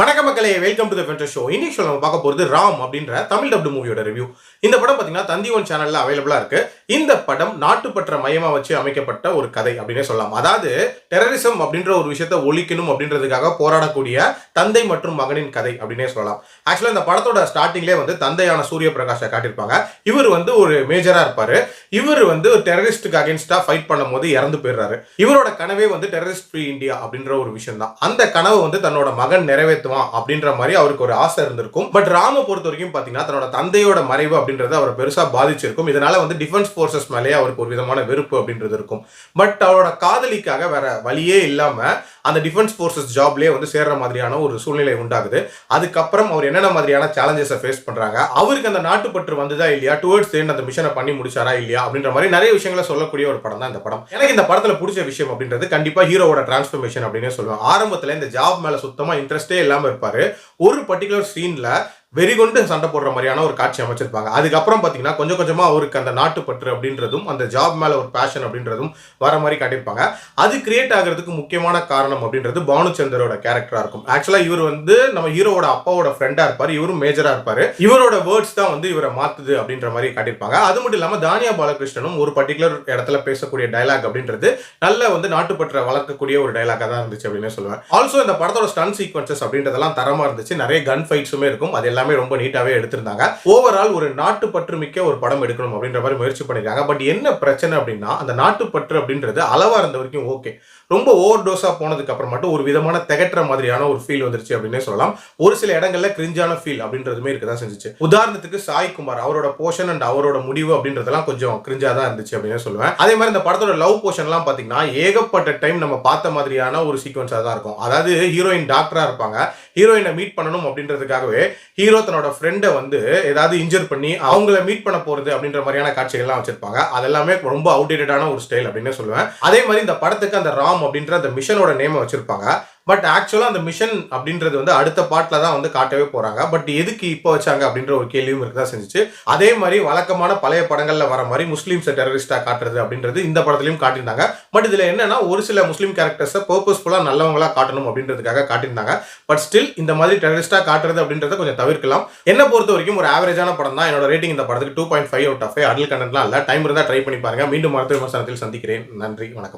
வணக்கம் மக்களே, welcome to the Fender show. இன்னைக்கு நம்ம பார்க்க போறது ராம் அப்படின்ற தமிழ் டப்டு மூவியோட ரிவ்யூ. இந்த படம் பாத்தீங்கன்னா தந்தி ஒன் சேனல்ல அவைலபிளா இருக்கு. இந்த படம் நாட்டுப்பற்ற மையமா வச்சு அமைக்கப்பட்ட ஒரு கதை அப்படினே சொல்லலாம். அதாவது டெரரிசம் அப்படின்ற ஒரு விஷயத்தை ஒழிக்கணும் அப்படின்றதுக்காக போராடக்கூடிய தந்தை மற்றும் மகனின் கதை அப்படினே சொல்லலாம். ஆக்சுவலா இந்த படத்தோட ஸ்டார்டிங்லேயே தந்தையான சூரிய பிரகாஷை காட்டியிருப்பாங்க. இவர் ஒரு மேஜரா இருப்பாரு. இவர் ஒரு டெரரிஸ்டுக்கு அகைன்ஸ்டா ஃபைட் பண்ணும்போது இறந்து போயிடுறாரு. இவரோட கனவே டெரரிஸ்ட் ஃப்ரீ இந்தியா அப்படின்ற ஒரு விஷயம் தான். அந்த கனவு தன்னோட மகன் நிறைவேற்றுவான் அப்படின்ற மாதிரி அவருக்கு ஒரு ஆசை இருந்திருக்கும். பட் ராம பொறுத்த வரைக்கும் பாத்தீங்கன்னா தன்னோட தந்தையோட மறைவு அப்படின்றது அவரை பெருசா பாதிச்சிருக்கும். இதனால டிஃபென்ஸ் போர்சஸ் மேலேயே அவருக்கு ஒரு விதமான வெறுப்பு அப்படின்றது இருக்கும். பட் அவரோட காதலிக்காக வேற வழியே இல்லாம அந்த டிஃபென்ஸ் போர்சஸ் ஜாப்லயே சேர்ற மாதிரியான ஒரு சூழ்நிலை உண்டாகுது. அதுக்கப்புறம் அவர் என்னென்ன மாதிரியான சேலஞ்சஸை ஃபேஸ் பண்றாங்க, அவருக்கு அந்த நாட்டுப்பற்று வந்ததா இல்லையா, டுவர்ட்ஸ் அந்த மிஷனை பண்ணி முடிச்சாரா இல்லையா அப்படின்ற மாதிரி நிறைய விஷயங்களை சொல்லக்கூடிய ஒரு படம் தான் இந்த படம். எனக்கு இந்த படத்துல பிடிச்ச விஷயம் அப்படின்றது கண்டிப்பா ஹீரோவோட டிரான்ஸ்ஃபர்மேஷன் அப்படின்னு சொல்லுவேன். ஆரம்பத்துல இந்த ஜாப் மேல சுத்தமா இன்ட்ரெஸ்டே இல்லாம இருப்பாரு. ஒரு பர்டிகுலர் சீன்ல வெறிகொண்டு சண்டை போடுற மாதிரியான ஒரு காட்சி அமைச்சிருப்பாங்க. அதுக்கப்புறம் பாத்தீங்கன்னா கொஞ்சம் கொஞ்சமா அவருக்கு அந்த நாட்டுப்பற்று அப்படின்றதும் அந்த ஜாப் மேல ஒரு பேஷன் அப்படின்றதும் வர மாதிரி காட்டியிருப்பாங்க. அது கிரியேட் ஆகிறதுக்கு முக்கியமான காரணம் அப்படின்றது பானுச்சந்தரோட கேரக்டரா இருக்கும். ஆக்சுவலா இவர் நம்ம ஹீரோவோட அப்பாவோட ஃப்ரெண்டா இருப்பாரு. இவரும் மேஜரா இருப்பாரு. இவரோட வேர்ட்ஸ் தான் இவரை மாத்துது அப்படின்ற மாதிரி காட்டியிருப்பாங்க. அது மட்டும் இல்லாம தானியா பாலகிருஷ்ணனும் ஒரு பர்டிகுலர் இடத்துல பேசக்கூடிய டைலாக் அப்படின்றது நல்ல நாட்டுப்பற்ற வளர்க்கக்கூடிய ஒரு டைலாகா தான் இருந்துச்சு அப்படின்னு சொல்லுவேன். ஆல்சோ இந்த படத்தோட ஸ்டன் சீக்வன்சஸ் அப்படின்றதெல்லாம் தரமா இருந்துச்சு. நிறைய கன் ஃபைட்ஸுமே இருக்கும். அது எல்லாமே ரொம்ப நீட்டாவே எடுத்திருந்தாங்க. ஓவரால் ஒரு நாட்டுப்பற்று மிக்க ஒரு படம் எடுக்கணும் அப்படின்ற மாதிரி முயற்சி பண்ணிருக்காங்க. பட் என்ன பிரச்சனை அப்படின்னா அந்த நாட்டுப்பற்று அப்படின்றது அளவா இருந்த வரைக்கும் ஓகே, ரொம்ப ஓவர் டோஸா போனதுக்கு அப்புறம் மட்டும் ஒரு விதமான திகற்ற மாதிரியான ஒரு ஃபீல் வந்துருச்சு அப்படின்னே சொல்லலாம். ஒரு சில இடங்கள்ல கிரிஞ்சான ஃபீல் அப்படின்றதுமே இருக்கதான் செஞ்சுச்சு. உதாரணத்துக்கு சாய் குமார் அவரோட போர்ஷன் அண்ட் அவரோட முடிவு அப்படின்றதெல்லாம் கொஞ்சம் கிரிஞ்சா தான் இருந்துச்சு அப்படின்னு சொல்லுவேன். அதே மாதிரி இந்த படத்தோட லவ் போர்ஷன் எல்லாம் பாத்தீங்கன்னா ஏகப்பட்ட டைம் நம்ம பார்த்த மாதிரியான ஒரு சீக்வன்ஸா தான் இருக்கும். அதாவது ஹீரோயின் டாக்டரா இருப்பாங்க. ஹீரோயினை மீட் பண்ணணும் அப்படின்றதுக்காகவே ஹீரோ தன்னோட ஃப்ரெண்டை ஏதாவது இன்ஜர் பண்ணி அவங்கள மீட் பண்ண போறது அப்படின்ற மாதிரியான காட்சிகள்லாம் வச்சிருப்பாங்க. அதெல்லாமே ரொம்ப அவுடேட்டடான ஒரு ஸ்டைல் அப்படின்னு சொல்லுவேன். அதே மாதிரி இந்த படத்துக்கு அந்த ராம் அப்படின்ற அந்த மிஷனோட நேம் வச்சிருப்பாங்க. பட் ஆக்சுவலா அந்த மிஷன் அப்படின்றது அடுத்த பார்ட்ல தான் காட்டவே போறாங்க. பட் எதுக்கு இப்போ வச்சாங்க அப்படின்ற ஒரு கேள்வியும் இருக்கதான் செஞ்சுச்சு. அதே மாதிரி வழக்கமான பழைய படங்கள்ல வர மாதிரி முஸ்லீம்ஸை டெரரிஸ்டா காட்டுறது அப்படின்றது இந்த படத்துலயும் காட்டியிருந்தாங்க. பட் இதுல என்னன்னா ஒரு சில முஸ்லீம் கேரக்டர்ஸை பர்பஸ்ஃபுல்லா நல்லவங்களா காட்டணும் அப்படின்றதுக்காக காட்டியிருந்தாங்க. பட் ஸ்டில் இந்த மாதிரி டெரரிஸ்டா காட்டுறது அப்படின்றத கொஞ்சம் தவிர்க்கலாம். என்ன பொறுத்த வரைக்கும் ஒரு ஆவரேஜான படம் தான். என்னோட ரேட்டிங் இந்த படத்துக்கு 2.5 அவுட் ஆஃப் 5. அடல் கண்டென்ட்லாம் இல்ல. டைம் இருந்தா ட்ரை பண்ணி பாருங்க. மீண்டும் மருத்துவ விமர்சனத்தில் சந்திக்கிறேன். நன்றி, வணக்கம்.